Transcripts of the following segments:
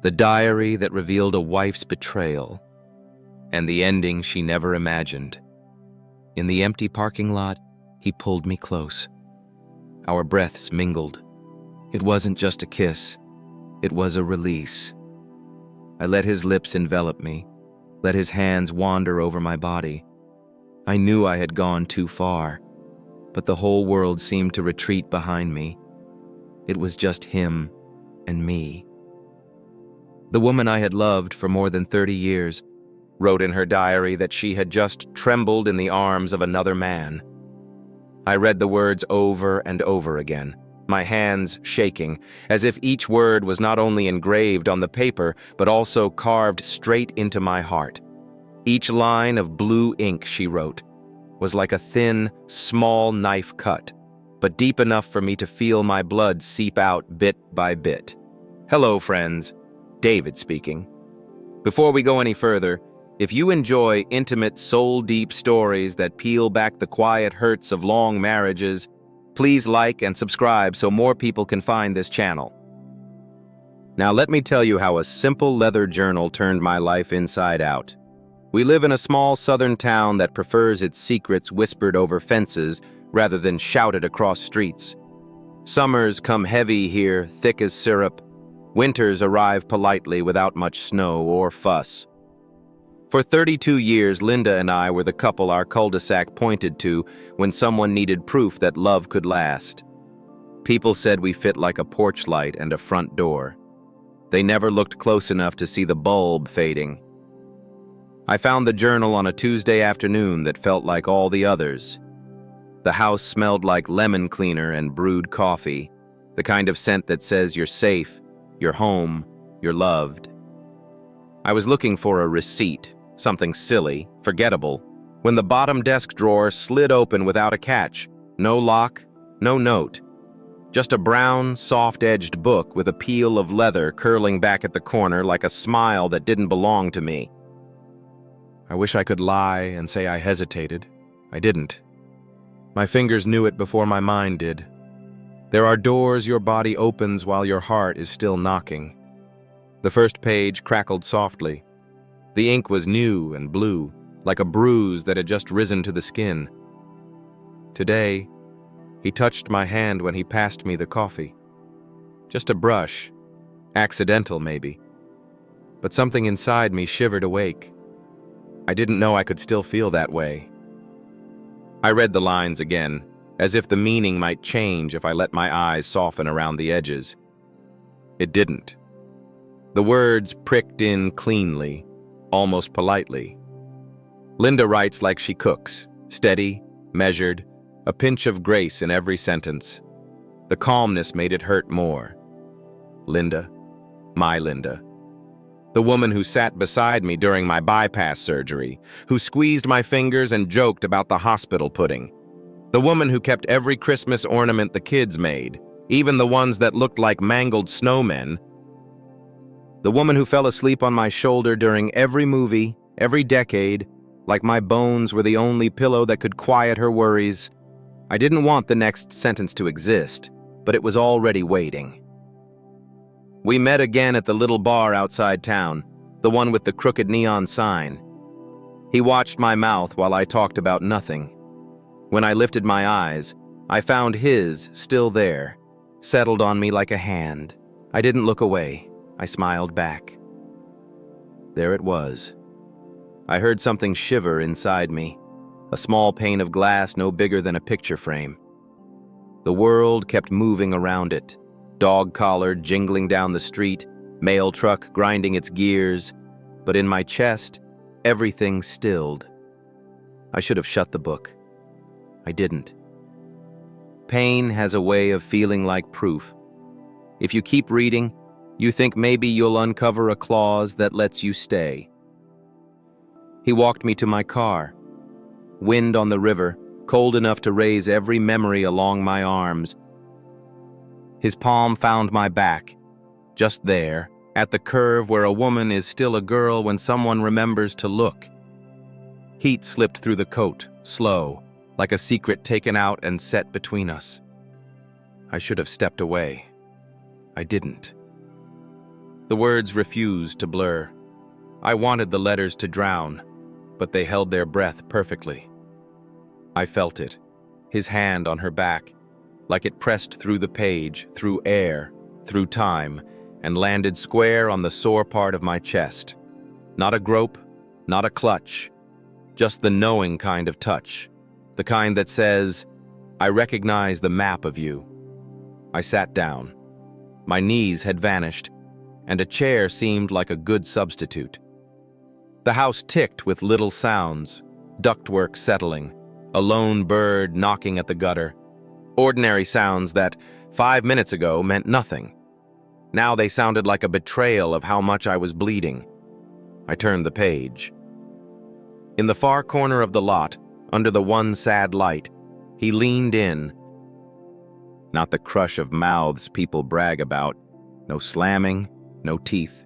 The diary that revealed a wife's betrayal, and the ending she never imagined. In the empty parking lot, he pulled me close. Our breaths mingled. It wasn't just a kiss. It was a release. I let his lips envelop me, let his hands wander over my body. I knew I had gone too far, but the whole world seemed to retreat behind me. It was just him and me. The woman I had loved for more than 30 years wrote in her diary that she had just trembled in the arms of another man. I read the words over and over again, my hands shaking, as if each word was not only engraved on the paper, but also carved straight into my heart. Each line of blue ink she wrote was like a thin, small knife cut, but deep enough for me to feel my blood seep out bit by bit. Hello, friends. David speaking. Before we go any further, if you enjoy intimate, soul-deep stories that peel back the quiet hurts of long marriages, please like and subscribe so more people can find this channel. Now let me tell you how a simple leather journal turned my life inside out. We live in a small southern town that prefers its secrets whispered over fences rather than shouted across streets. Summers come heavy here, thick as syrup. Winters arrive politely without much snow or fuss. For 32 years, Linda and I were the couple our cul-de-sac pointed to when someone needed proof that love could last. People said we fit like a porch light and a front door. They never looked close enough to see the bulb fading. I found the journal on a Tuesday afternoon that felt like all the others. The house smelled like lemon cleaner and brewed coffee, the kind of scent that says you're safe, you're home, you're loved. I was looking for a receipt, something silly, forgettable, when the bottom desk drawer slid open without a catch. No lock, no note. Just a brown, soft-edged book with a peel of leather curling back at the corner like a smile that didn't belong to me. I wish I could lie and say I hesitated. I didn't. My fingers knew it before my mind did. There are doors your body opens while your heart is still knocking. The first page crackled softly. The ink was new and blue, like a bruise that had just risen to the skin. Today, he touched my hand when he passed me the coffee. Just a brush, accidental maybe. But something inside me shivered awake. I didn't know I could still feel that way. I read the lines again, as if the meaning might change if I let my eyes soften around the edges. It didn't. The words pricked in cleanly, almost politely. Linda writes like she cooks, steady, measured, a pinch of grace in every sentence. The calmness made it hurt more. Linda, my Linda. The woman who sat beside me during my bypass surgery, who squeezed my fingers and joked about the hospital pudding. The woman who kept every Christmas ornament the kids made, even the ones that looked like mangled snowmen. The woman who fell asleep on my shoulder during every movie, every decade, like my bones were the only pillow that could quiet her worries. I didn't want the next sentence to exist, but it was already waiting. We met again at the little bar outside town, the one with the crooked neon sign. He watched my mouth while I talked about nothing. When I lifted my eyes, I found his still there, settled on me like a hand. I didn't look away. I smiled back. There it was. I heard something shiver inside me, a small pane of glass no bigger than a picture frame. The world kept moving around it. Dog collar jingling down the street, mail truck grinding its gears, but in my chest, everything stilled. I should have shut the book. I didn't. Pain has a way of feeling like proof. If you keep reading, you think maybe you'll uncover a clause that lets you stay. He walked me to my car. Wind on the river, cold enough to raise every memory along my arms. His palm found my back, just there, at the curve where a woman is still a girl when someone remembers to look. Heat slipped through the coat, slow, like a secret taken out and set between us. I should have stepped away. I didn't. The words refused to blur. I wanted the letters to drown, but they held their breath perfectly. I felt it, his hand on her back, like it pressed through the page, through air, through time, and landed square on the sore part of my chest. Not a grope, not a clutch, just the knowing kind of touch, the kind that says, I recognize the map of you. I sat down. My knees had vanished, and a chair seemed like a good substitute. The house ticked with little sounds, ductwork settling, a lone bird knocking at the gutter, ordinary sounds that 5 minutes ago meant nothing. Now they sounded like a betrayal of how much I was bleeding. I turned the page. In the far corner of the lot, under the one sad light, he leaned in. Not the crush of mouths people brag about, no slamming, no teeth.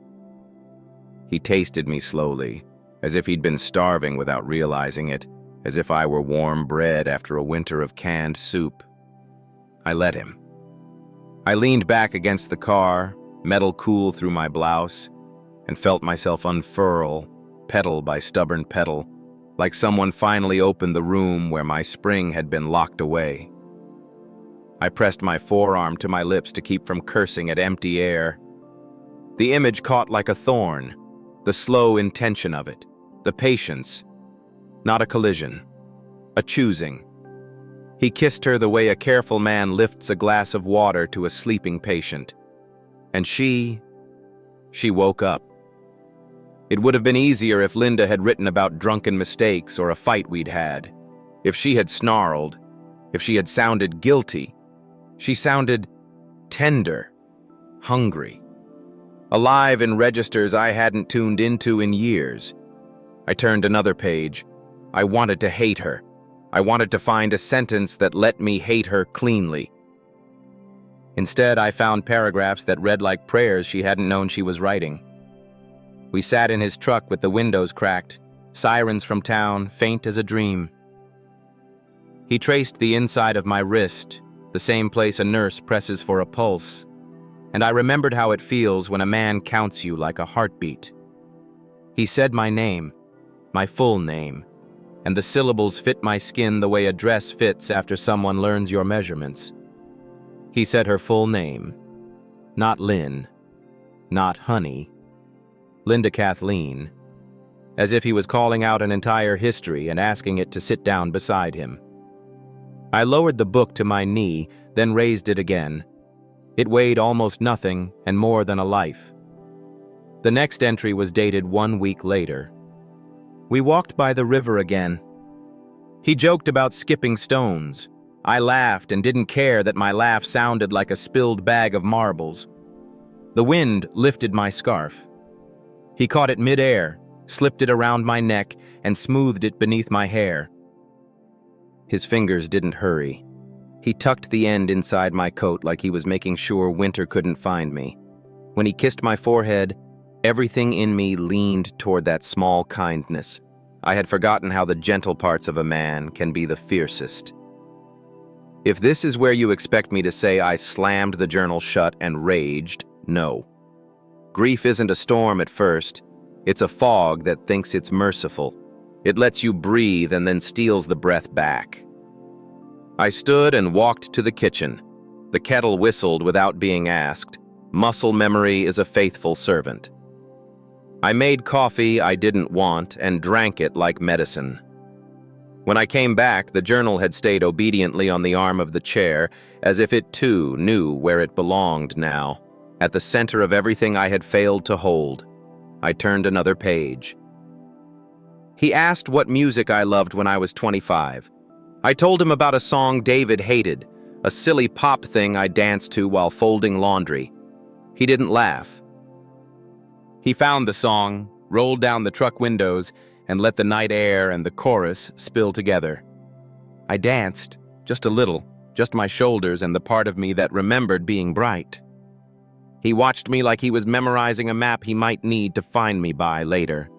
He tasted me slowly, as if he'd been starving without realizing it, as if I were warm bread after a winter of canned soup. I let him. I leaned back against the car, metal cool through my blouse, and felt myself unfurl, petal by stubborn petal, like someone finally opened the room where my spring had been locked away. I pressed my forearm to my lips to keep from cursing at empty air. The image caught like a thorn, the slow intention of it, the patience, not a collision, a choosing. He kissed her the way a careful man lifts a glass of water to a sleeping patient. And she woke up. It would have been easier if Linda had written about drunken mistakes or a fight we'd had. If she had snarled, if she had sounded guilty. She sounded tender, hungry, alive in registers I hadn't tuned into in years. I turned another page. I wanted to hate her. I wanted to find a sentence that let me hate her cleanly. Instead, I found paragraphs that read like prayers she hadn't known she was writing. We sat in his truck with the windows cracked, sirens from town, faint as a dream. He traced the inside of my wrist, the same place a nurse presses for a pulse, and I remembered how it feels when a man counts you like a heartbeat. He said my name, my full name, and the syllables fit my skin the way a dress fits after someone learns your measurements. He said her full name, not Lynn, not Honey, Linda Kathleen, as if he was calling out an entire history and asking it to sit down beside him. I lowered the book to my knee, then raised it again. It weighed almost nothing and more than a life. The next entry was dated 1 week later. We walked by the river again. He joked about skipping stones. I laughed and didn't care that my laugh sounded like a spilled bag of marbles. The wind lifted my scarf. He caught it mid-air, slipped it around my neck, and smoothed it beneath my hair. His fingers didn't hurry. He tucked the end inside my coat like he was making sure winter couldn't find me. When he kissed my forehead, everything in me leaned toward that small kindness. I had forgotten how the gentle parts of a man can be the fiercest. If this is where you expect me to say I slammed the journal shut and raged, no. Grief isn't a storm at first. It's a fog that thinks it's merciful. It lets you breathe and then steals the breath back. I stood and walked to the kitchen. The kettle whistled without being asked. Muscle memory is a faithful servant. I made coffee I didn't want and drank it like medicine. When I came back, the journal had stayed obediently on the arm of the chair, as if it too knew where it belonged now, at the center of everything I had failed to hold. I turned another page. He asked what music I loved when I was 25. I told him about a song David hated, a silly pop thing I danced to while folding laundry. He didn't laugh. He found the song, rolled down the truck windows, and let the night air and the chorus spill together. I danced, just a little, just my shoulders and the part of me that remembered being bright. He watched me like he was memorizing a map he might need to find me by later.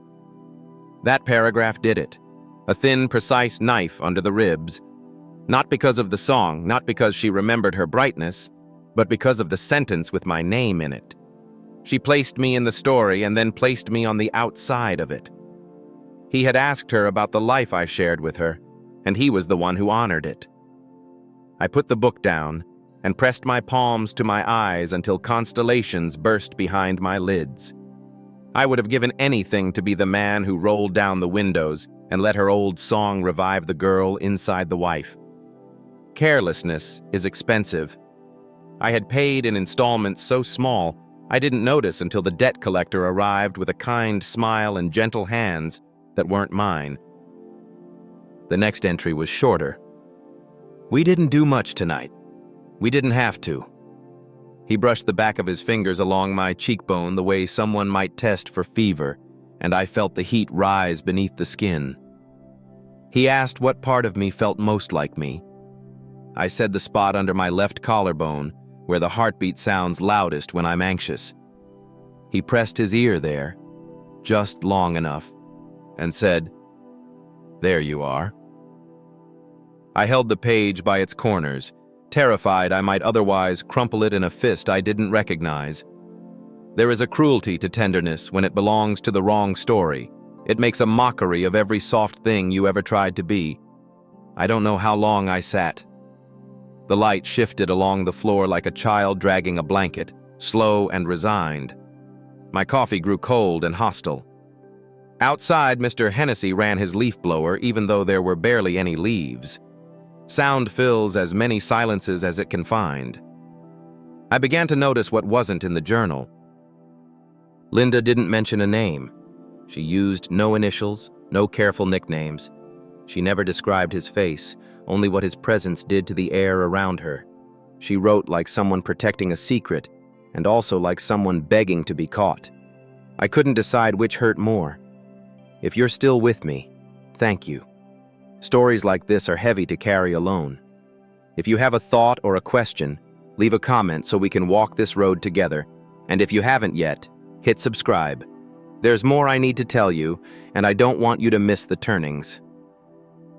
That paragraph did it. A thin, precise knife under the ribs. Not because of the song, not because she remembered her brightness, but because of the sentence with my name in it. She placed me in the story and then placed me on the outside of it. He had asked her about the life I shared with her, and he was the one who honored it. I put the book down and pressed my palms to my eyes until constellations burst behind my lids. I would have given anything to be the man who rolled down the windows and let her old song revive the girl inside the wife. Carelessness is expensive. I had paid in installments so small, I didn't notice until the debt collector arrived with a kind smile and gentle hands that weren't mine. The next entry was shorter. We didn't do much tonight. We didn't have to. He brushed the back of his fingers along my cheekbone the way someone might test for fever, and I felt the heat rise beneath the skin. He asked what part of me felt most like me. I said the spot under my left collarbone, where the heartbeat sounds loudest when I'm anxious. He pressed his ear there, just long enough, and said, "There you are." I held the page by its corners, terrified I might otherwise crumple it in a fist I didn't recognize. There is a cruelty to tenderness when it belongs to the wrong story. It makes a mockery of every soft thing you ever tried to be. I don't know how long I sat. The light shifted along the floor like a child dragging a blanket, slow and resigned. My coffee grew cold and hostile. Outside, Mr. Hennessy ran his leaf blower even though there were barely any leaves. Sound fills as many silences as it can find. I began to notice what wasn't in the journal. Linda didn't mention a name. She used no initials, no careful nicknames. She never described his face, only what his presence did to the air around her. She wrote like someone protecting a secret, and also like someone begging to be caught. I couldn't decide which hurt more. If you're still with me, thank you. Stories like this are heavy to carry alone. If you have a thought or a question, leave a comment so we can walk this road together. And if you haven't yet, hit subscribe. There's more I need to tell you, and I don't want you to miss the turnings.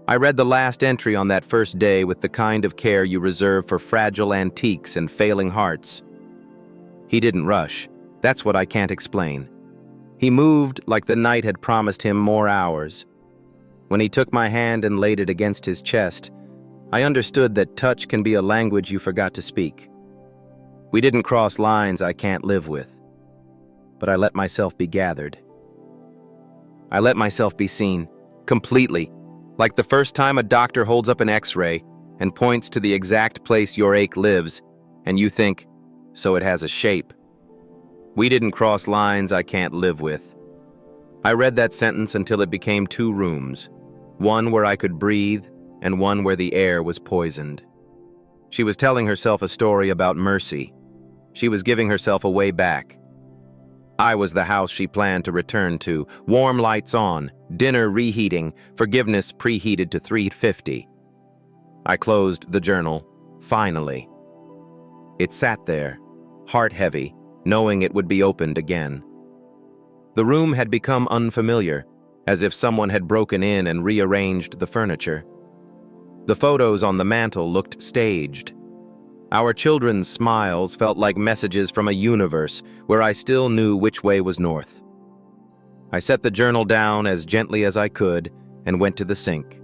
I read the last entry on that first day with the kind of care you reserve for fragile antiques and failing hearts. He didn't rush. That's what I can't explain. He moved like the night had promised him more hours. When he took my hand and laid it against his chest, I understood that touch can be a language you forgot to speak. We didn't cross lines I can't live with, but I let myself be gathered. I let myself be seen, completely, like the first time a doctor holds up an X-ray and points to the exact place your ache lives, and you think, so it has a shape. We didn't cross lines I can't live with. I read that sentence until it became two rooms, one where I could breathe and one where the air was poisoned. She was telling herself a story about mercy. She was giving herself a way back. I was the house she planned to return to, warm lights on, dinner reheating, forgiveness preheated to 350. I closed the journal, finally. It sat there, heart heavy, knowing it would be opened again. The room had become unfamiliar, as if someone had broken in and rearranged the furniture. The photos on the mantel looked staged. Our children's smiles felt like messages from a universe where I still knew which way was north. I set the journal down as gently as I could and went to the sink.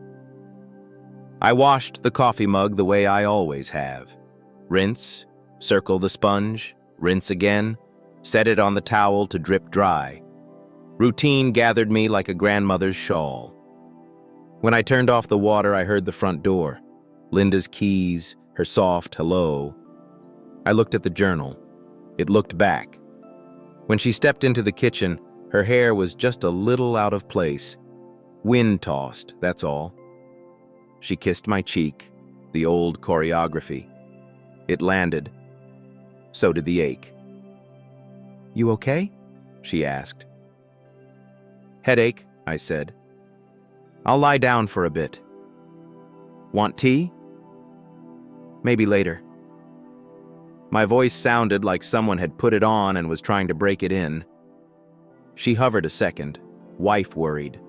I washed the coffee mug the way I always have. Rinse, circle the sponge, rinse again, set it on the towel to drip dry. Routine gathered me like a grandmother's shawl. When I turned off the water, I heard the front door. Linda's keys, her soft hello. I looked at the journal. It looked back. When she stepped into the kitchen, her hair was just a little out of place. Wind-tossed, that's all. She kissed my cheek, the old choreography. It landed. So did the ache. "You okay?" she asked. "Headache," I said. "I'll lie down for a bit." "Want tea?" "Maybe later." My voice sounded like someone had put it on and was trying to break it in. She hovered a second, wife worried.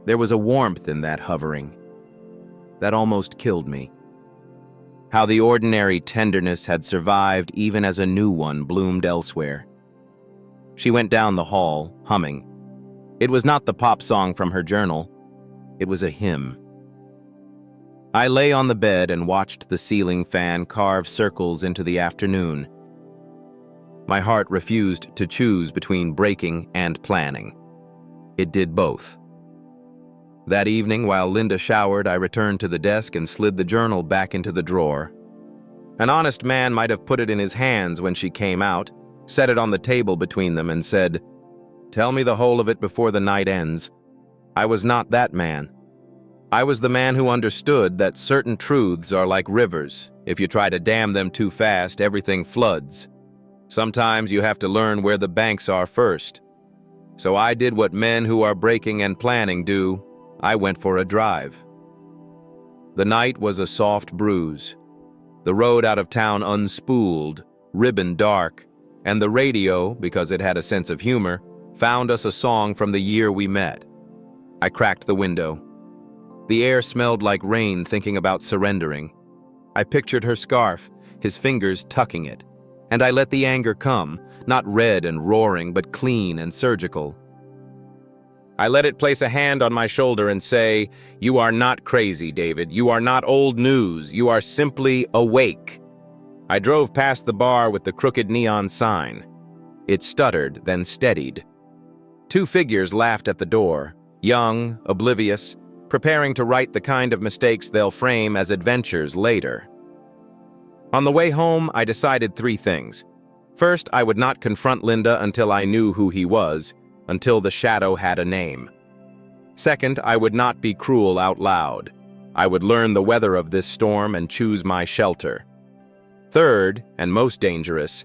There was a warmth in that hovering. That almost killed me. How the ordinary tenderness had survived even as a new one bloomed elsewhere. She went down the hall, humming. It was not the pop song from her journal. It was a hymn. I lay on the bed and watched the ceiling fan carve circles into the afternoon. My heart refused to choose between breaking and planning. It did both. That evening, while Linda showered, I returned to the desk and slid the journal back into the drawer. An honest man might have put it in his hands when she came out, set it on the table between them, and said, "Tell me the whole of it before the night ends." I was not that man. I was the man who understood that certain truths are like rivers. If you try to dam them too fast, everything floods. Sometimes you have to learn where the banks are first. So I did what men who are breaking and planning do. I went for a drive. The night was a soft bruise. The road out of town unspooled, ribbon dark, and the radio, because it had a sense of humor, found us a song from the year we met. I cracked the window. The air smelled like rain, thinking about surrendering. I pictured her scarf, his fingers tucking it, and I let the anger come, not red and roaring, but clean and surgical. I let it place a hand on my shoulder and say, "You are not crazy, David. You are not old news. You are simply awake." I drove past the bar with the crooked neon sign. It stuttered, then steadied. Two figures laughed at the door, young, oblivious, preparing to write the kind of mistakes they'll frame as adventures later. On the way home, I decided three things. First, I would not confront Linda until I knew who he was, until the shadow had a name. Second, I would not be cruel out loud. I would learn the weather of this storm and choose my shelter. Third, and most dangerous,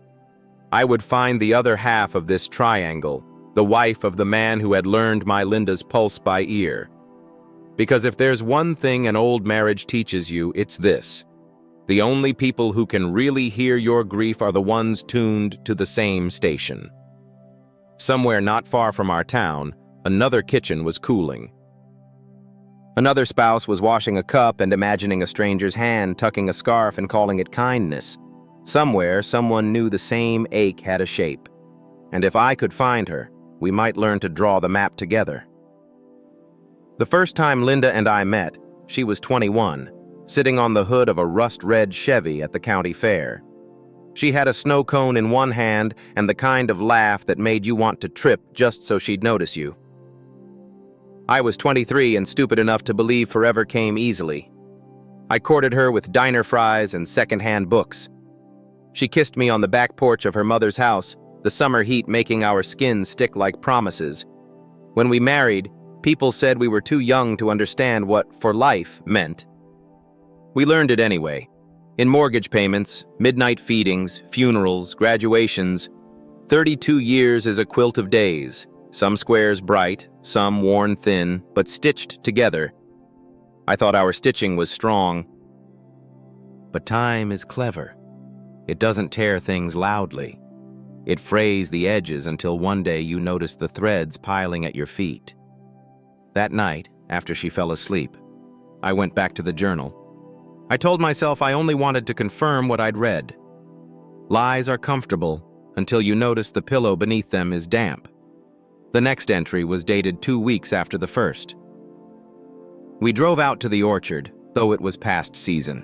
I would find the other half of this triangle, the wife of the man who had learned my Linda's pulse by ear. Because if there's one thing an old marriage teaches you, it's this. The only people who can really hear your grief are the ones tuned to the same station. Somewhere not far from our town, another kitchen was cooling. Another spouse was washing a cup and imagining a stranger's hand tucking a scarf and calling it kindness. Somewhere, someone knew the same ache had a shape. And if I could find her, we might learn to draw the map together. The first time Linda and I met, she was 21, sitting on the hood of a rust-red Chevy at the county fair. She had a snow cone in one hand and the kind of laugh that made you want to trip just so she'd notice you. I was 23 and stupid enough to believe forever came easily. I courted her with diner fries and second-hand books. She kissed me on the back porch of her mother's house, the summer heat making our skin stick like promises. When we married, people said we were too young to understand what "for life" meant. We learned it anyway. In mortgage payments, midnight feedings, funerals, graduations, 32 years is a quilt of days, some squares bright, some worn thin, but stitched together. I thought our stitching was strong. But time is clever. It doesn't tear things loudly. It frays the edges until one day you notice the threads piling at your feet. That night, after she fell asleep, I went back to the journal. I told myself I only wanted to confirm what I'd read. Lies are comfortable until you notice the pillow beneath them is damp. The next entry was dated 2 weeks after the first. We drove out to the orchard, though it was past season.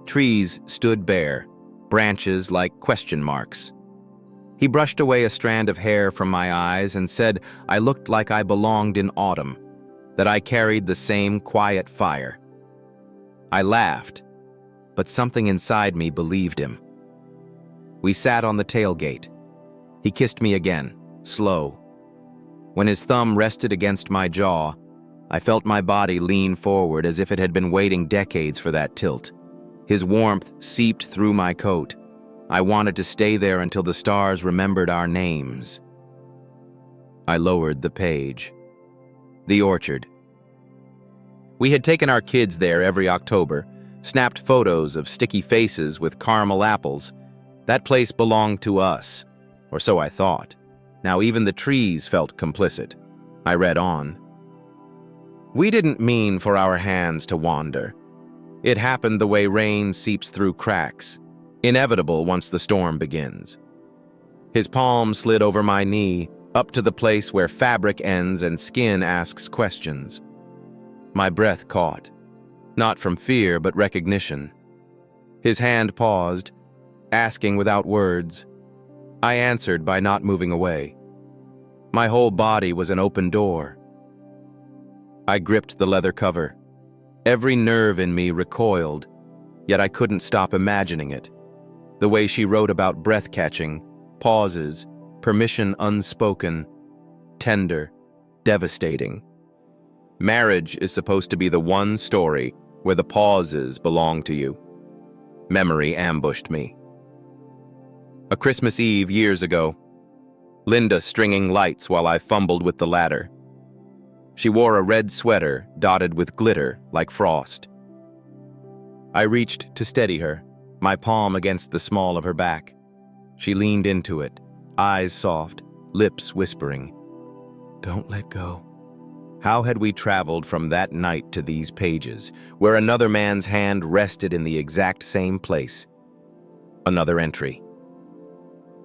Trees stood bare, branches like question marks. He brushed away a strand of hair from my eyes and said I looked like I belonged in autumn, that I carried the same quiet fire. I laughed, but something inside me believed him. We sat on the tailgate. He kissed me again, slow. When his thumb rested against my jaw, I felt my body lean forward as if it had been waiting decades for that tilt. His warmth seeped through my coat. I wanted to stay there until the stars remembered our names. I lowered the page. The orchard. We had taken our kids there every October, snapped photos of sticky faces with caramel apples. That place belonged to us, or so I thought. Now even the trees felt complicit. I read on. We didn't mean for our hands to wander. It happened the way rain seeps through cracks, inevitable once the storm begins. His palm slid over my knee, up to the place where fabric ends and skin asks questions. My breath caught, not from fear but recognition. His hand paused, asking without words. I answered by not moving away. My whole body was an open door. I gripped the leather cover. Every nerve in me recoiled, yet I couldn't stop imagining it. The way she wrote about breath-catching, pauses, permission unspoken, tender, devastating. Marriage is supposed to be the one story where the pauses belong to you. Memory ambushed me. A Christmas Eve years ago, Linda stringing lights while I fumbled with the ladder. She wore a red sweater dotted with glitter like frost. I reached to steady her, my palm against the small of her back. She leaned into it, eyes soft, lips whispering, "Don't let go." How had we traveled from that night to these pages, where another man's hand rested in the exact same place? Another entry.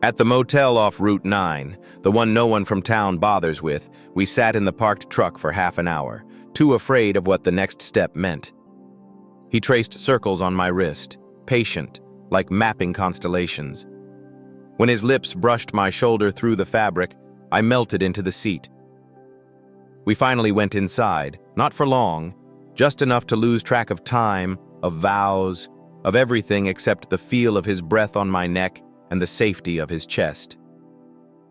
At the motel off Route 9, the one no one from town bothers with, we sat in the parked truck for half an hour, too afraid of what the next step meant. He traced circles on my wrist, patient, like mapping constellations. When his lips brushed my shoulder through the fabric, I melted into the seat. We finally went inside, not for long, just enough to lose track of time, of vows, of everything except the feel of his breath on my neck and the safety of his chest.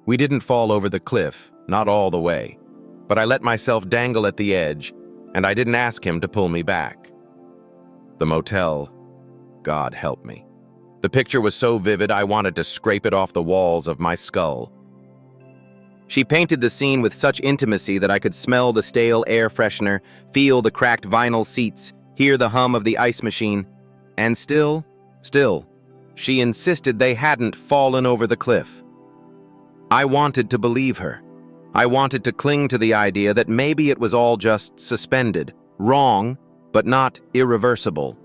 We didn't fall over the cliff, not all the way, but I let myself dangle at the edge, and I didn't ask him to pull me back. The motel, God help me. The picture was so vivid I wanted to scrape it off the walls of my skull. She painted the scene with such intimacy that I could smell the stale air freshener, feel the cracked vinyl seats, hear the hum of the ice machine, and still, she insisted they hadn't fallen over the cliff. I wanted to believe her. I wanted to cling to the idea that maybe it was all just suspended, wrong, but not irreversible.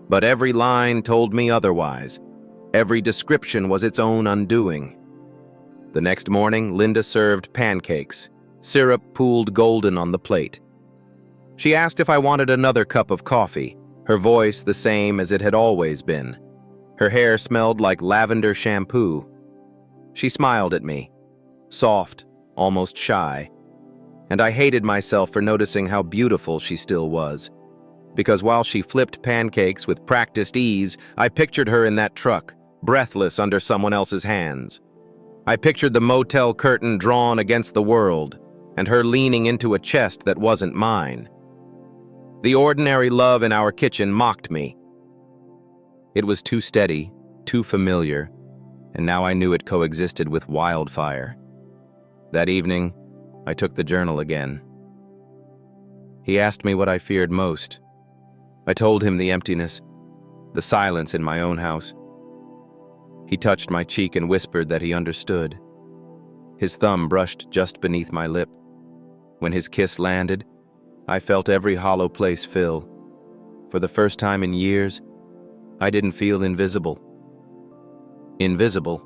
But every line told me otherwise. Every description was its own undoing. The next morning, Linda served pancakes. Syrup pooled golden on the plate. She asked if I wanted another cup of coffee, her voice the same as it had always been. Her hair smelled like lavender shampoo. She smiled at me, soft, almost shy, and I hated myself for noticing how beautiful she still was. Because while she flipped pancakes with practiced ease, I pictured her in that truck, breathless under someone else's hands. I pictured the motel curtain drawn against the world, and her leaning into a chest that wasn't mine. The ordinary love in our kitchen mocked me. It was too steady, too familiar, and now I knew it coexisted with wildfire. That evening, I took the journal again. He asked me what I feared most. I told him the emptiness, the silence in my own house. He touched my cheek and whispered that he understood. His thumb brushed just beneath my lip. When his kiss landed, I felt every hollow place fill. For the first time in years, I didn't feel invisible. Invisible.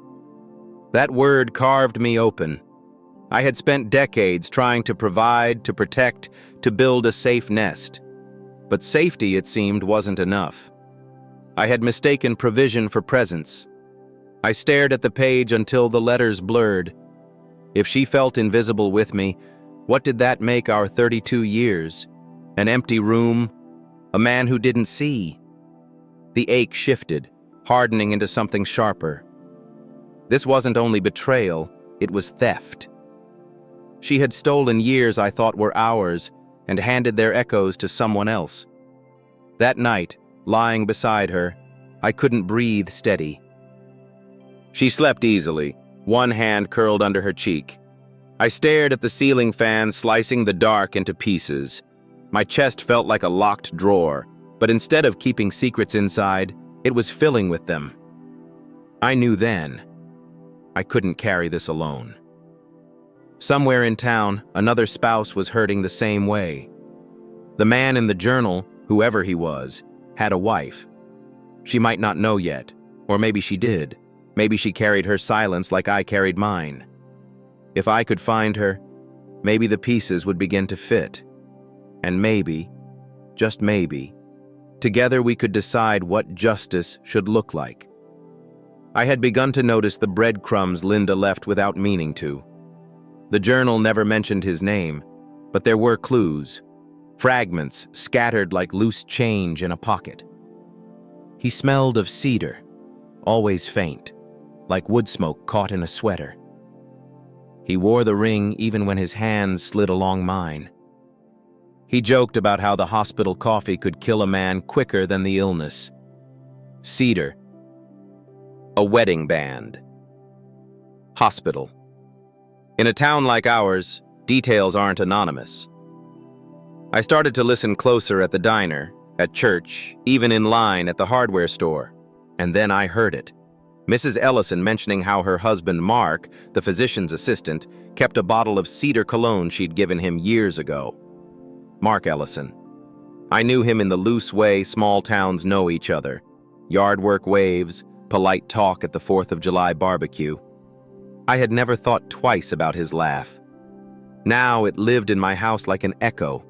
That word carved me open. I had spent decades trying to provide, to protect, to build a safe nest. But safety, it seemed, wasn't enough. I had mistaken provision for presence. I stared at the page until the letters blurred. If she felt invisible with me, what did that make our 32 years? An empty room? A man who didn't see? The ache shifted, hardening into something sharper. This wasn't only betrayal, it was theft. She had stolen years I thought were ours and handed their echoes to someone else. That night, lying beside her, I couldn't breathe steady. She slept easily, one hand curled under her cheek. I stared at the ceiling fan slicing the dark into pieces. My chest felt like a locked drawer, but instead of keeping secrets inside, it was filling with them. I knew then I couldn't carry this alone. Somewhere in town, another spouse was hurting the same way. The man in the journal, whoever he was, had a wife. She might not know yet, or maybe she did. Maybe she carried her silence like I carried mine. If I could find her, maybe the pieces would begin to fit. And maybe, just maybe, together we could decide what justice should look like. I had begun to notice the breadcrumbs Linda left without meaning to. The journal never mentioned his name, but there were clues, fragments scattered like loose change in a pocket. He smelled of cedar, always faint, like wood smoke caught in a sweater. He wore the ring even when his hands slid along mine. He joked about how the hospital coffee could kill a man quicker than the illness. Cedar. A wedding band. Hospital. In a town like ours, details aren't anonymous. I started to listen closer at the diner, at church, even in line at the hardware store. And then I heard it. Mrs. Ellison mentioning how her husband Mark, the physician's assistant, kept a bottle of cedar cologne she'd given him years ago. Mark Ellison. I knew him in the loose way small towns know each other. Yard work waves, polite talk at the 4th of July barbecue. I had never thought twice about his laugh. Now it lived in my house like an echo.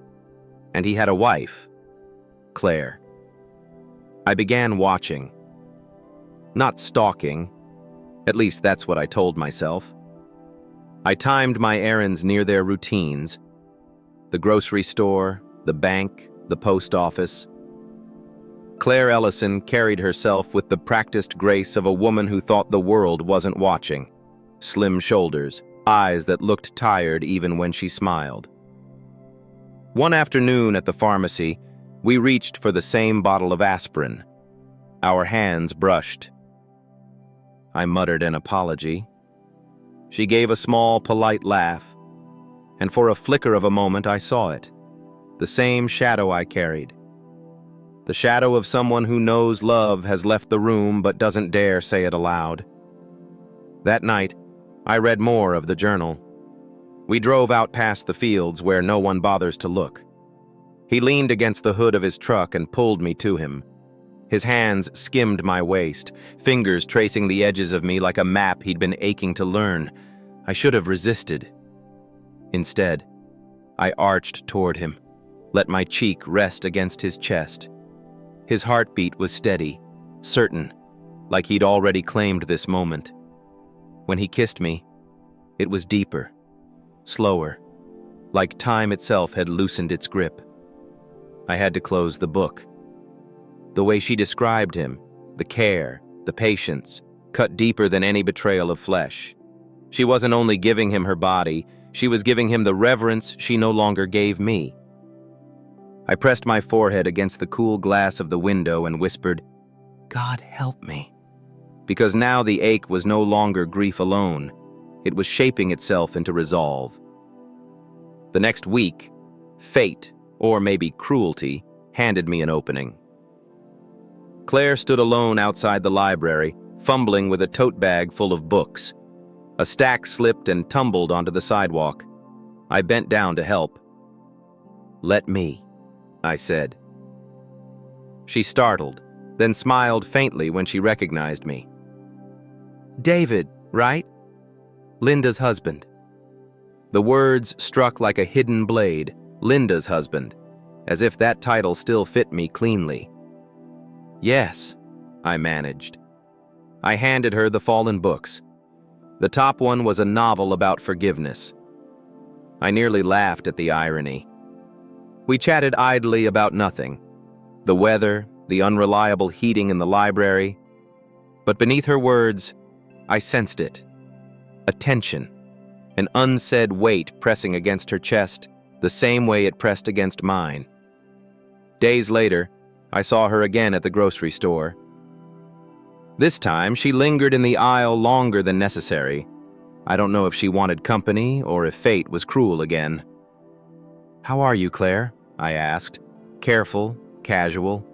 And he had a wife, Claire. I began watching. Not stalking. At least that's what I told myself. I timed my errands near their routines. The grocery store, the bank, the post office. Claire Ellison carried herself with the practiced grace of a woman who thought the world wasn't watching. Slim shoulders, eyes that looked tired even when she smiled. One afternoon at the pharmacy, we reached for the same bottle of aspirin. Our hands brushed. I muttered an apology. She gave a small, polite laugh, and for a flicker of a moment I saw it. The same shadow I carried. The shadow of someone who knows love has left the room but doesn't dare say it aloud. That night, I read more of the journal. We drove out past the fields where no one bothers to look. He leaned against the hood of his truck and pulled me to him. His hands skimmed my waist, fingers tracing the edges of me like a map he'd been aching to learn. I should have resisted. Instead, I arched toward him, let my cheek rest against his chest. His heartbeat was steady, certain, like he'd already claimed this moment. When he kissed me, it was deeper, slower, like time itself had loosened its grip. I had to close the book. The way she described him, the care, the patience, cut deeper than any betrayal of flesh. She wasn't only giving him her body, she was giving him the reverence she no longer gave me. I pressed my forehead against the cool glass of the window and whispered, "God help me." Because now the ache was no longer grief alone. It was shaping itself into resolve. The next week, fate, or maybe cruelty, handed me an opening. Claire stood alone outside the library, fumbling with a tote bag full of books. A stack slipped and tumbled onto the sidewalk. I bent down to help. "Let me," I said. She startled, then smiled faintly when she recognized me. "David, right? Linda's husband." The words struck like a hidden blade, Linda's husband, as if that title still fit me cleanly. "Yes," I managed. I handed her the fallen books. The top one was a novel about forgiveness. I nearly laughed at the irony. We chatted idly about nothing. The weather, the unreliable heating in the library. But beneath her words, I sensed it. A tension, an unsaid weight pressing against her chest, the same way it pressed against mine. Days later, I saw her again at the grocery store. This time, she lingered in the aisle longer than necessary. I don't know if she wanted company or if fate was cruel again. "How are you, Claire?" I asked, careful, casual.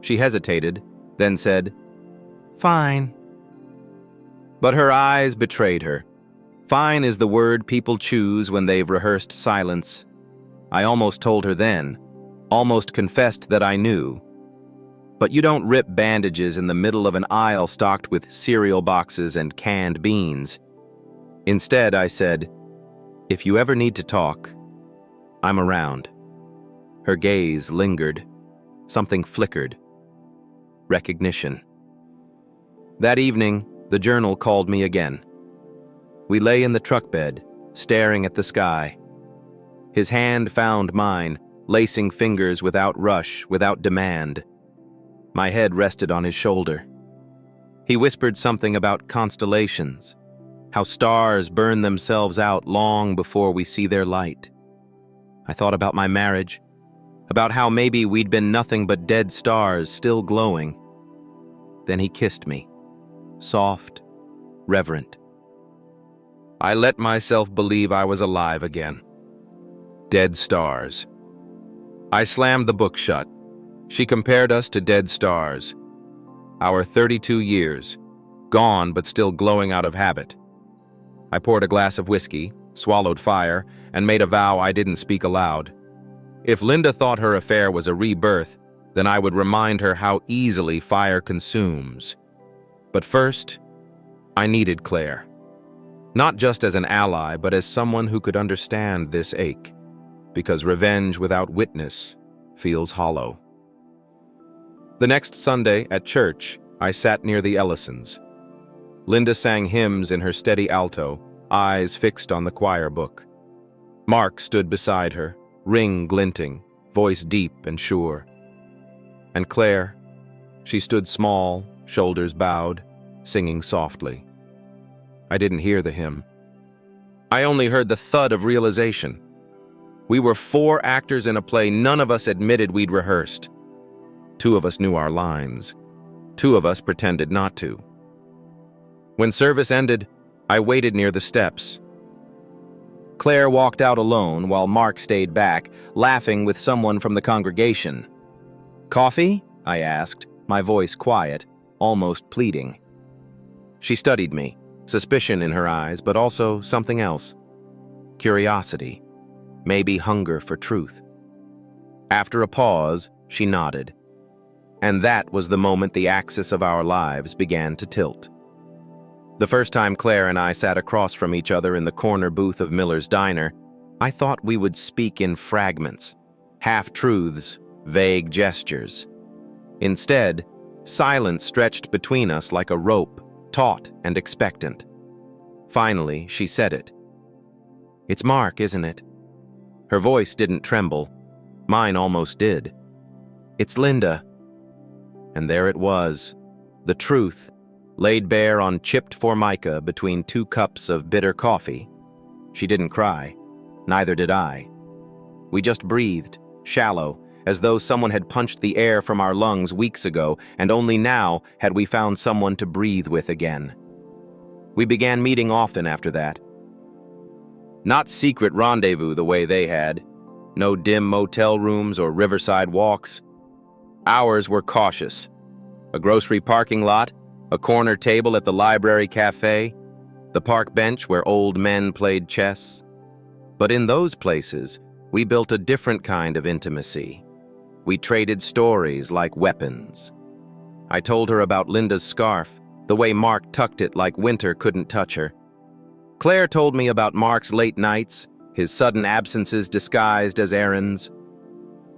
She hesitated, then said, "Fine." But her eyes betrayed her. Fine is the word people choose when they've rehearsed silence. I almost told her then, almost confessed that I knew. But you don't rip bandages in the middle of an aisle stocked with cereal boxes and canned beans. Instead, I said, "If you ever need to talk, I'm around." Her gaze lingered. Something flickered. Recognition. That evening, the journal called me again. We lay in the truck bed, staring at the sky. His hand found mine, lacing fingers without rush, without demand. My head rested on his shoulder. He whispered something about constellations, how stars burn themselves out long before we see their light. I thought about my marriage, about how maybe we'd been nothing but dead stars still glowing. Then he kissed me, soft, reverent. I let myself believe I was alive again. Dead stars. I slammed the book shut. She compared us to dead stars. Our 32 years, gone but still glowing out of habit. I poured a glass of whiskey, swallowed fire, and made a vow I didn't speak aloud. If Linda thought her affair was a rebirth, then I would remind her how easily fire consumes. But first, I needed Claire. Not just as an ally, but as someone who could understand this ache, because revenge without witness feels hollow. The next Sunday at church, I sat near the Ellisons. Linda sang hymns in her steady alto, eyes fixed on the choir book. Mark stood beside her, ring glinting, voice deep and sure. And Claire, she stood small, shoulders bowed, singing softly. I didn't hear the hymn. I only heard the thud of realization. We were 4 actors in a play none of us admitted we'd rehearsed. 2 of us knew our lines. 2 of us pretended not to. When service ended, I waited near the steps. Claire walked out alone while Mark stayed back, laughing with someone from the congregation. "Coffee?" I asked, my voice quiet, almost pleading. She studied me, suspicion in her eyes, but also something else. Curiosity, maybe hunger for truth. After a pause, she nodded. And that was the moment the axis of our lives began to tilt. The first time Claire and I sat across from each other in the corner booth of Miller's Diner, I thought we would speak in fragments, half-truths, vague gestures. Instead, silence stretched between us like a rope, taut and expectant. Finally, she said it. "It's Mark, isn't it?" Her voice didn't tremble. Mine almost did. "It's Linda." And there it was, the truth, laid bare on chipped formica between 2 cups of bitter coffee. She didn't cry. Neither did I. We just breathed, shallow, as though someone had punched the air from our lungs weeks ago, and only now had we found someone to breathe with again. We began meeting often after that. Not secret rendezvous the way they had. No dim motel rooms or riverside walks. Ours were cautious. A grocery parking lot, a corner table at the library cafe, the park bench where old men played chess. But in those places, we built a different kind of intimacy. We traded stories like weapons. I told her about Linda's scarf, the way Mark tucked it like winter couldn't touch her. Claire told me about Mark's late nights, his sudden absences disguised as errands.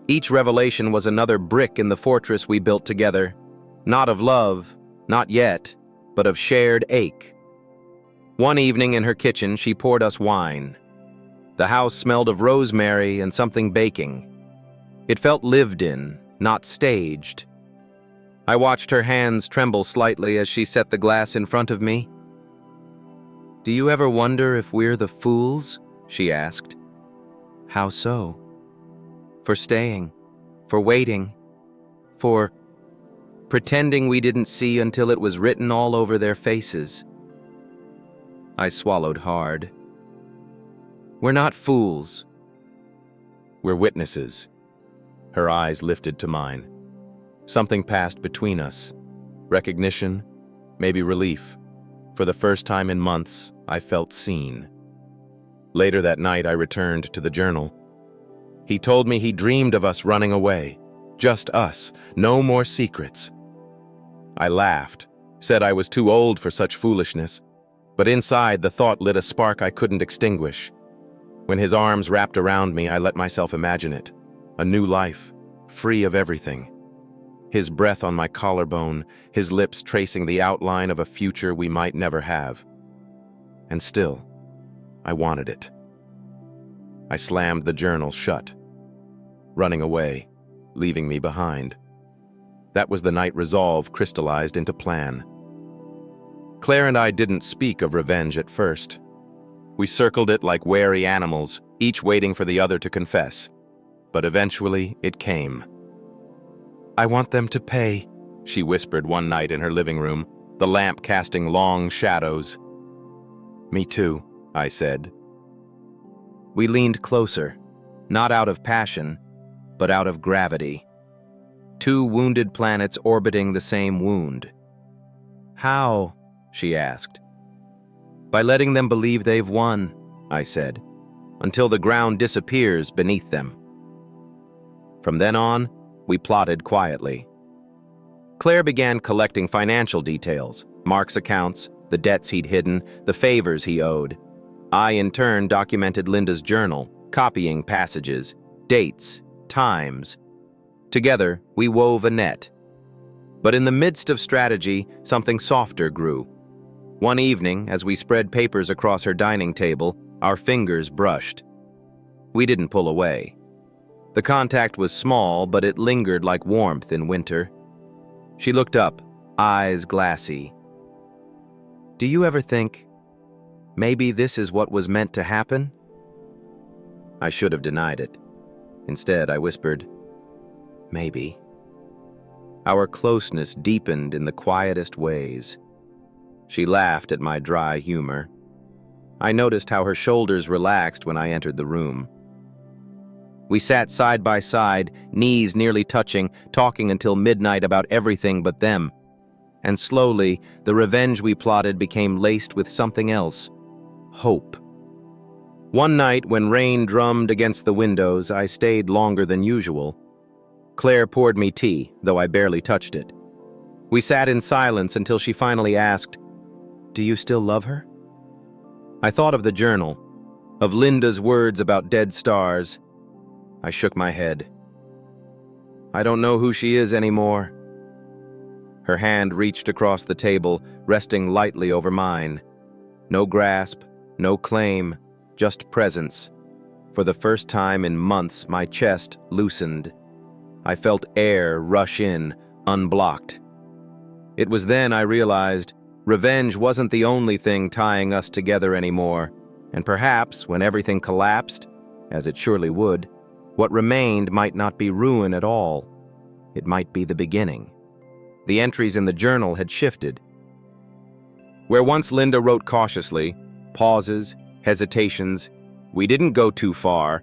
Each revelation was another brick in the fortress we built together, not of love, not yet, but of shared ache. One evening in her kitchen, she poured us wine. The house smelled of rosemary and something baking. It felt lived in, not staged. I watched her hands tremble slightly as she set the glass in front of me. "Do you ever wonder if we're the fools?" she asked. "How so?" "For staying, for waiting, for pretending we didn't see until it was written all over their faces." I swallowed hard. "We're not fools. We're witnesses." Her eyes lifted to mine. Something passed between us. Recognition, maybe relief. For the first time in months, I felt seen. Later that night, I returned to the journal. He told me he dreamed of us running away, Just us, no more secrets. I laughed, said I was too old for such foolishness, but inside the thought lit a spark I couldn't extinguish. When his arms wrapped around me, I let myself imagine it. A new life, free of everything. His breath on my collarbone, his lips tracing the outline of a future we might never have. And still, I wanted it. I slammed the journal shut, running away, leaving me behind. That was the night resolve crystallized into plan. Claire and I didn't speak of revenge at first. We circled it like wary animals, each waiting for the other to confess. But eventually, it came. "I want them to pay," she whispered one night in her living room, the lamp casting long shadows. "Me too," I said. We leaned closer, not out of passion, but out of gravity. Two wounded planets orbiting the same wound. "How?" she asked. "By letting them believe they've won," I said, "until the ground disappears beneath them." From then on, we plotted quietly. Claire began collecting financial details, Mark's accounts, the debts he'd hidden, the favors he owed. I, in turn, documented Linda's journal, copying passages, dates, times. Together, we wove a net. But in the midst of strategy, something softer grew. One evening, as we spread papers across her dining table, our fingers brushed. We didn't pull away. The contact was small, but it lingered like warmth in winter. She looked up, eyes glassy. "Do you ever think, maybe this is what was meant to happen?" I should have denied it. Instead, I whispered, "Maybe." Our closeness deepened in the quietest ways. She laughed at my dry humor. I noticed how her shoulders relaxed when I entered the room. We sat side by side, knees nearly touching, talking until midnight about everything but them. And slowly, the revenge we plotted became laced with something else: hope. One night, when rain drummed against the windows, I stayed longer than usual. Claire poured me tea, though I barely touched it. We sat in silence until she finally asked, "Do you still love her?" I thought of the journal, of Linda's words about dead stars. I shook my head. "I don't know who she is anymore." Her hand reached across the table, resting lightly over mine. No grasp, no claim, just presence. For the first time in months, my chest loosened. I felt air rush in, unblocked. It was then I realized revenge wasn't the only thing tying us together anymore, and perhaps when everything collapsed, as it surely would, what remained might not be ruin at all. It might be the beginning. The entries in the journal had shifted. Where once Linda wrote cautiously, pauses, hesitations, we didn't go too far,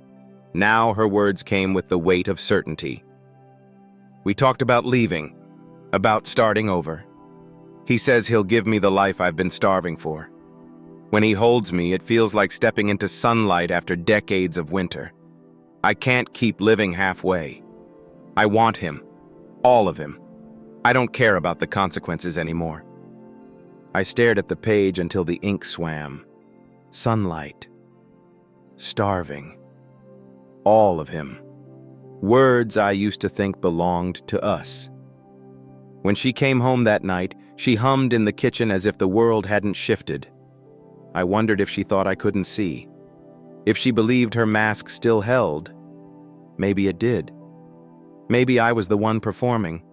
now her words came with the weight of certainty. We talked about leaving, about starting over. He says he'll give me the life I've been starving for. When he holds me, it feels like stepping into sunlight after decades of winter. I can't keep living halfway. I want him, all of him. I don't care about the consequences anymore. I stared at the page until the ink swam. Sunlight. Starving. All of him. Words I used to think belonged to us. When she came home that night, she hummed in the kitchen as if the world hadn't shifted. I wondered if she thought I couldn't see. If she believed her mask still held. Maybe it did. Maybe I was the one performing,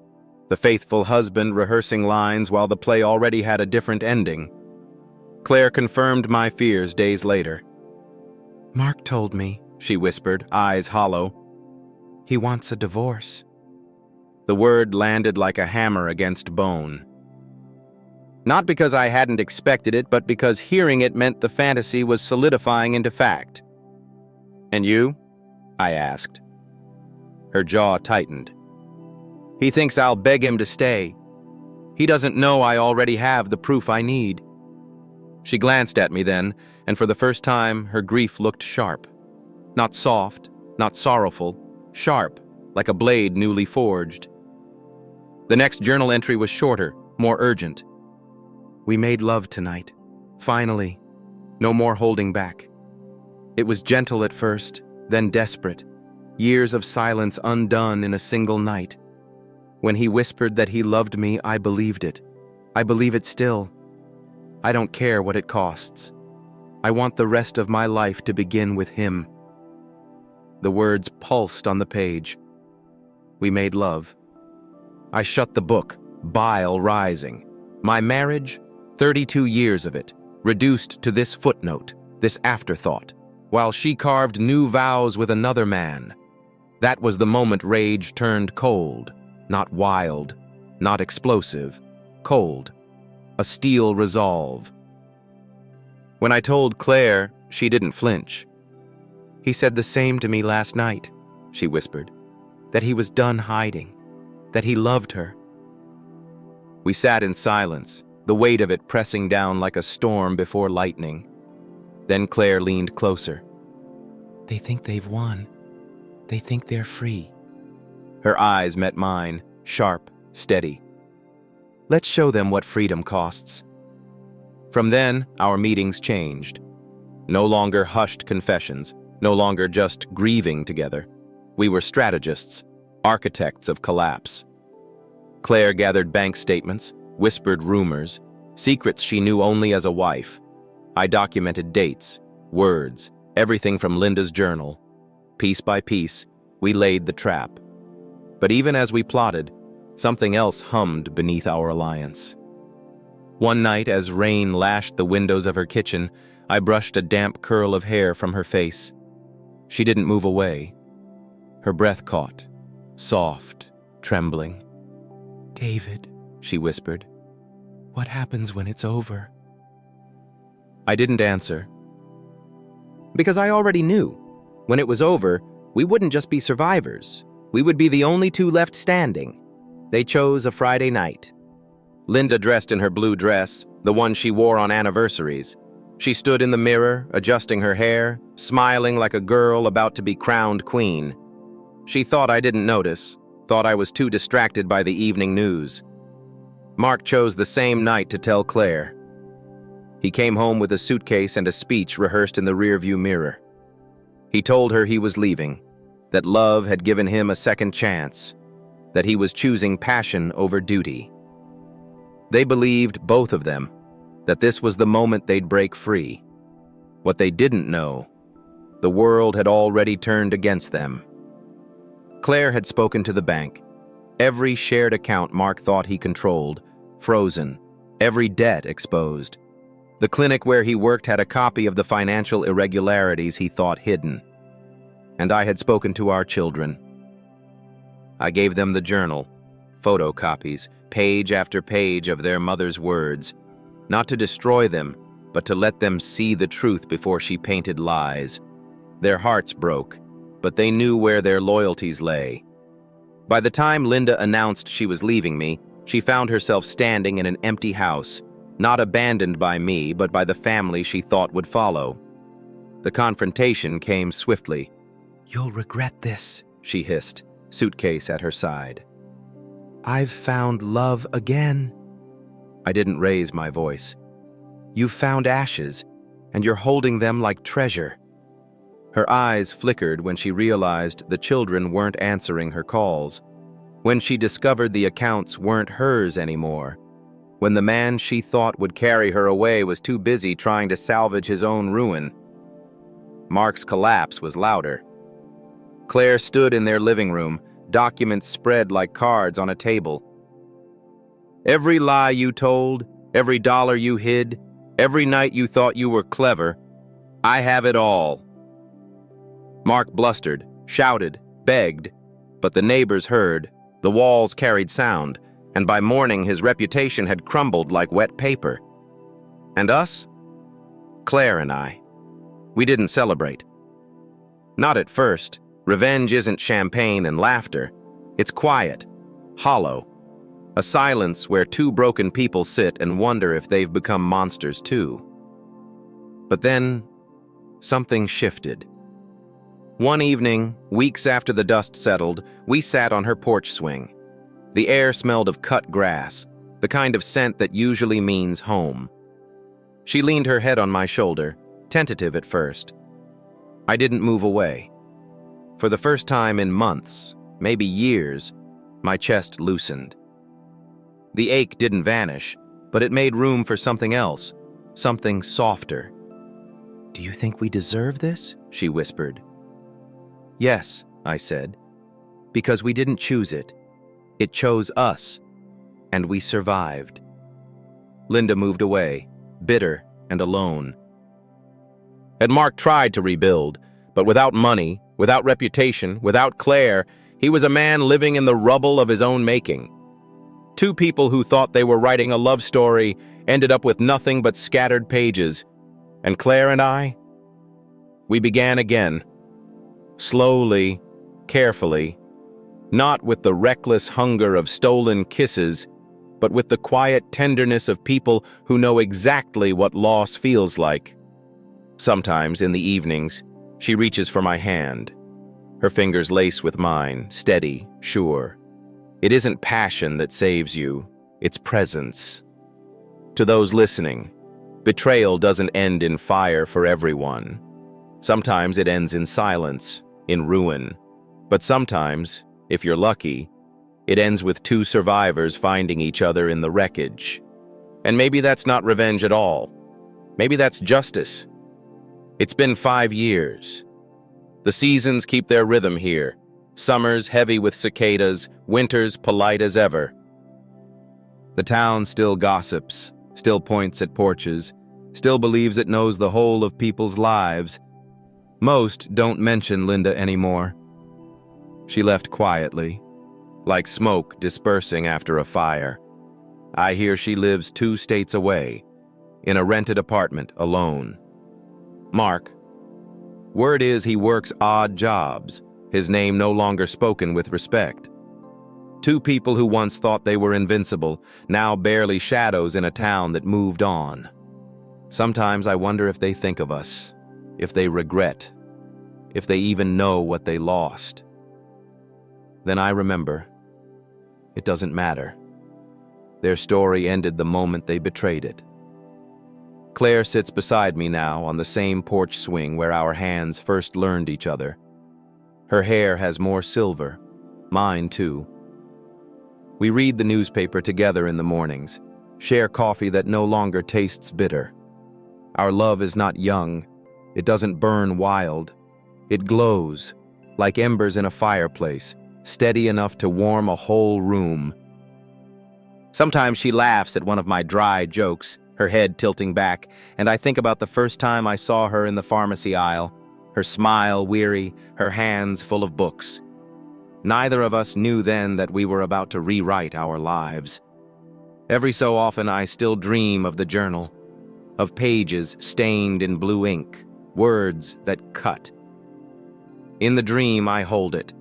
the faithful husband rehearsing lines while the play already had a different ending. Claire confirmed my fears days later. "Mark told me," she whispered, eyes hollow. "He wants a divorce." The word landed like a hammer against bone. Not because I hadn't expected it, but because hearing it meant the fantasy was solidifying into fact. "And you?" I asked. Her jaw tightened. "He thinks I'll beg him to stay. He doesn't know I already have the proof I need." She glanced at me then, and for the first time, her grief looked sharp. Not soft, not sorrowful, sharp, like a blade newly forged. The next journal entry was shorter, more urgent. We made love tonight. Finally. No more holding back. It was gentle at first, then desperate. Years of silence undone in a single night. When he whispered that he loved me, I believed it. I believe it still. I don't care what it costs. I want the rest of my life to begin with him. The words pulsed on the page. We made love. I shut the book, bile rising. My marriage, 32 years of it, reduced to this footnote, this afterthought, while she carved new vows with another man. That was the moment rage turned cold, not wild, not explosive, cold, a steel resolve. When I told Claire, she didn't flinch. He said the same to me last night, she whispered, that he was done hiding, that he loved her. We sat in silence, the weight of it pressing down like a storm before lightning. Then Claire leaned closer. They think they've won. They think they're free. Her eyes met mine, sharp, steady. Let's show them what freedom costs. From then, our meetings changed. No longer hushed confessions, no longer just grieving together. We were strategists, architects of collapse. Claire gathered bank statements, whispered rumors, secrets she knew only as a wife. I documented dates, words, everything from Linda's journal. Piece by piece, we laid the trap. But even as we plotted, something else hummed beneath our alliance. One night, as rain lashed the windows of her kitchen, I brushed a damp curl of hair from her face. She didn't move away. Her breath caught, soft, trembling. David, she whispered, what happens when it's over? I didn't answer. Because I already knew. When it was over, we wouldn't just be survivors. We would be the only two left standing. They chose a Friday night. Linda dressed in her blue dress, the one she wore on anniversaries. She stood in the mirror, adjusting her hair, smiling like a girl about to be crowned queen. She thought I didn't notice, thought I was too distracted by the evening news. Mark chose the same night to tell Claire. He came home with a suitcase and a speech rehearsed in the rearview mirror. He told her he was leaving, that love had given him a second chance, that he was choosing passion over duty. They believed, both of them, that this was the moment they'd break free. What they didn't know, the world had already turned against them. Claire had spoken to the bank. Every shared account Mark thought he controlled, frozen, every debt exposed. The clinic where he worked had a copy of the financial irregularities he thought hidden. And I had spoken to our children. I gave them the journal, photocopies, page after page of their mother's words, not to destroy them, but to let them see the truth before she painted lies. Their hearts broke, but they knew where their loyalties lay. By the time Linda announced she was leaving me, she found herself standing in an empty house, not abandoned by me, but by the family she thought would follow. The confrontation came swiftly. You'll regret this, she hissed, suitcase at her side. I've found love again. I didn't raise my voice. You've found ashes, and you're holding them like treasure. Her eyes flickered when she realized the children weren't answering her calls, when she discovered the accounts weren't hers anymore, when the man she thought would carry her away was too busy trying to salvage his own ruin. Mark's collapse was louder. Claire stood in their living room, documents spread like cards on a table. Every lie you told, every dollar you hid, every night you thought you were clever, I have it all. Mark blustered, shouted, begged, but the neighbors heard, the walls carried sound, and by morning his reputation had crumbled like wet paper. And us? Claire and I. We didn't celebrate. Not at first. Revenge isn't champagne and laughter. It's quiet, hollow, a silence where two broken people sit and wonder if they've become monsters too. But then, something shifted. One evening, weeks after the dust settled, we sat on her porch swing. The air smelled of cut grass, the kind of scent that usually means home. She leaned her head on my shoulder, tentative at first. I didn't move away. For the first time in months, maybe years, my chest loosened. The ache didn't vanish, but it made room for something else, something softer. "Do you think we deserve this?" she whispered. "Yes," I said, "because we didn't choose it. It chose us, and we survived." Linda moved away, bitter and alone. And Mark tried to rebuild, but without money, without reputation, without Claire, he was a man living in the rubble of his own making. Two people who thought they were writing a love story ended up with nothing but scattered pages. And Claire and I, we began again. Slowly, carefully, not with the reckless hunger of stolen kisses, but with the quiet tenderness of people who know exactly what loss feels like. Sometimes, in the evenings, she reaches for my hand. Her fingers lace with mine, steady, sure. It isn't passion that saves you, it's presence. To those listening, betrayal doesn't end in fire for everyone. Sometimes it ends in silence, in ruin. But sometimes, if you're lucky, it ends with two survivors finding each other in the wreckage. And maybe that's not revenge at all. Maybe that's justice. It's been 5 years. The seasons keep their rhythm here. Summers heavy with cicadas, winters polite as ever. The town still gossips, still points at porches, still believes it knows the whole of people's lives. Most don't mention Linda anymore. She left quietly, like smoke dispersing after a fire. I hear she lives 2 states away, in a rented apartment alone. Mark. Word is he works odd jobs, his name no longer spoken with respect. 2 people who once thought they were invincible, now barely shadows in a town that moved on. Sometimes I wonder if they think of us, if they regret, if they even know what they lost. Then I remember. It doesn't matter. Their story ended the moment they betrayed it. Claire sits beside me now on the same porch swing where our hands first learned each other. Her hair has more silver, mine too. We read the newspaper together in the mornings, share coffee that no longer tastes bitter. Our love is not young, it doesn't burn wild. It glows, like embers in a fireplace, steady enough to warm a whole room. Sometimes she laughs at one of my dry jokes, her head tilting back, and I think about the first time I saw her in the pharmacy aisle, her smile weary, her hands full of books. Neither of us knew then that we were about to rewrite our lives. Every so often I still dream of the journal, of pages stained in blue ink, words that cut. In the dream I hold it,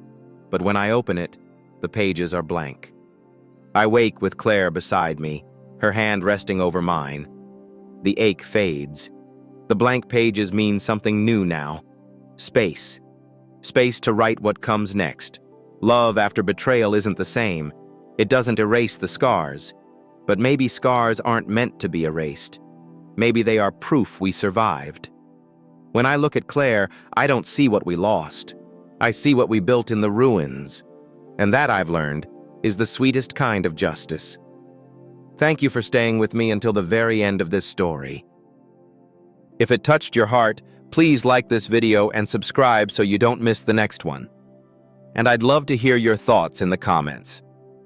but when I open it, the pages are blank. I wake with Claire beside me, her hand resting over mine. The ache fades. The blank pages mean something new now. Space. Space to write what comes next. Love after betrayal isn't the same. It doesn't erase the scars. But maybe scars aren't meant to be erased. Maybe they are proof we survived. When I look at Claire, I don't see what we lost. I see what we built in the ruins. And that, I've learned, is the sweetest kind of justice. Thank you for staying with me until the very end of this story. If it touched your heart, please like this video and subscribe so you don't miss the next one. And I'd love to hear your thoughts in the comments.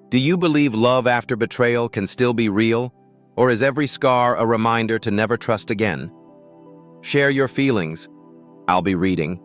Do you believe love after betrayal can still be real? Or is every scar a reminder to never trust again? Share your feelings. I'll be reading.